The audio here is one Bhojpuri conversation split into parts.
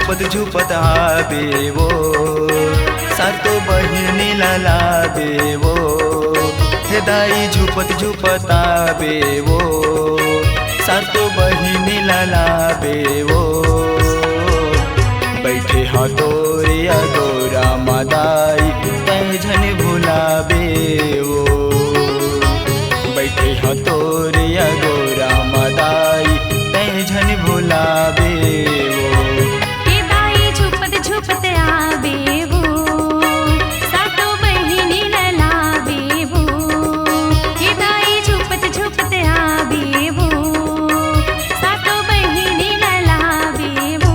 झुपत झुपत आवे वो, सातो बहिणीला लावे वो। हे दाई झुपत झुपत आवे वो, सातो बहिणीला लावे वो। बैठे हतोरिया गोरा मादाई तै झन भुलावे वो। बैठे हतोरिया गोरा मादाई तै झन भुलावे वो। हे दाई झुपत झुपत आवे वो, सातो बहिणीला लावे वो। हे दाई झुपत झुपत आवे वो, सातो बहिणीला लावे वो।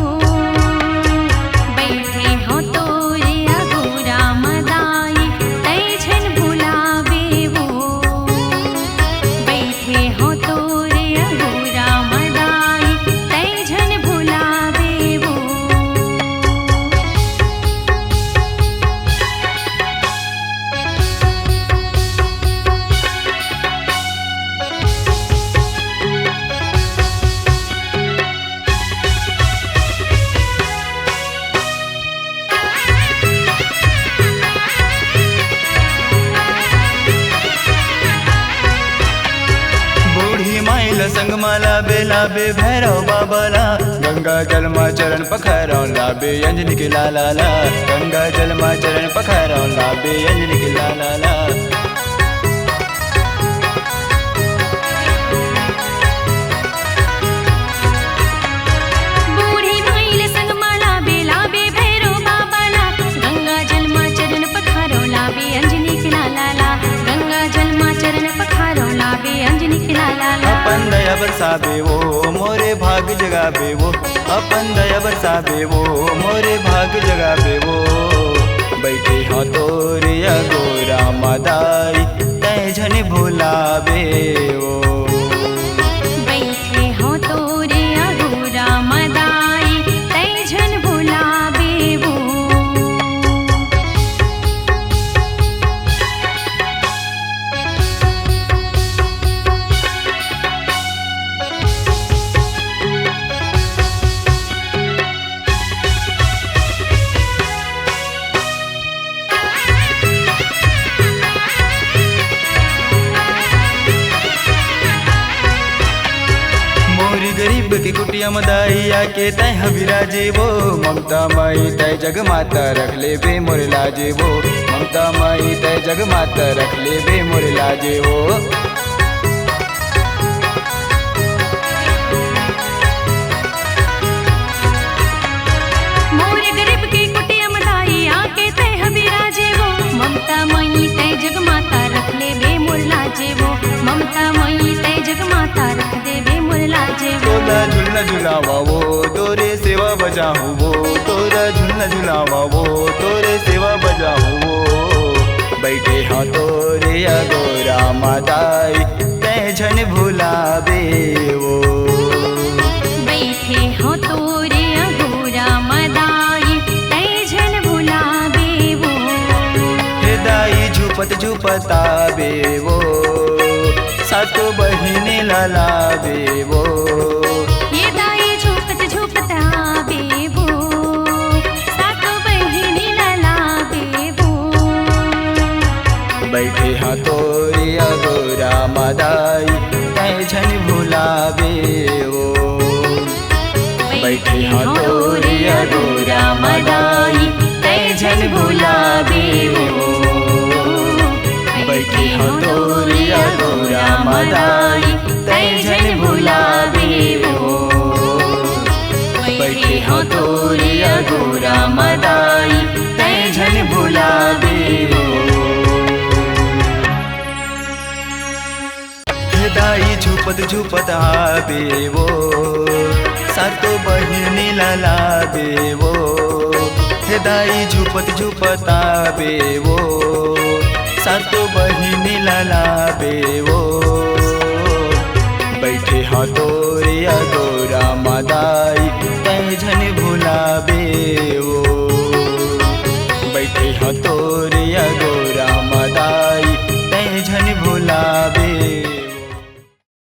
बैठे हतोरिया गोरा मादाई तै झन भुलावे वो। बैठे हतोरिया गोरा मादाई तै झन भुलावे वो। बूढ़ी माइल संग माला बेलाबे भैरव बाबाला। गंगा जलमा चरण पखरौ लाबे अंजनी के लाला ला। गंगा जलमा चरण पखरौ लाबे अंजनी के लाला ला। बूढ़ी माइल संग माला बेलाबे भैरव बाबाला। गंगा जलमा चरण पखारो लाबे अंजनी के लाला ला। गंगा जलमा चरण पखारो लाबे अंजनी के लाला ला। अपन दया बरसावे वो मोरे भाग जगावे वो। अपन दया बरसावे वो मोरे भाग जगावे वो। बैठे हतोरिया गोरा मादाई तै झन भुलावे वो। बैठे हतोरिया गोरा मादाई तै झन भुलावे वो। मोरी गरीब की कुटिया मदाई आके तै हविराजे वो। ममता माई तै जग माता रख ले बे मोर लाजे वो। ममता माई तै जग माता रख ले बे मोर लाजे वो। मोर गरीब की कुटिया मदाई आके तै हविराजे वो। ममता मई तै जग माता रख ले बे मोर लाजे वो। ममता मई तै जग माता रख दे बे मोर लाजे वो। तोरा झुलना झुलावा वो तोरे सेवा बजाहूँ वो। तोरा झुलना झुलावा वो तोरे सेवा बजाहूँ वो। बैठे हतोरिया गोरा मादाई तै झन भुलावे वो। बैठे हतोरिया गोरा मादाई तै झन भुलावे वो। हे दाई झुपत झुपत आवे वो, सातो बहिणीला लावे वो। ये दाई झुपत झुपत आवे वो, सातो बहिणीला लावे वो। बैठे हतोरिया गोरा मादाई तै झन भुलावे वो। बैठे हतोरिया गोरा मादाई तै झन भुलावे वो। बैठे हतोरिया गोरा मादाई तै झन भुलावे वो। बैठे हतोरिया गोरा मादाई तै झन भुलावे वो। हे दाई झुपत झुपत आवे वो, सातो बहिणीला लावे वो। हे दाई झुपत झुपत आवे वो, सातो बहिणीला लावे वो। बैठे हतोरिया गोरा मादाई तै झन भुलावे वो। बैठे हतोरिया गोरा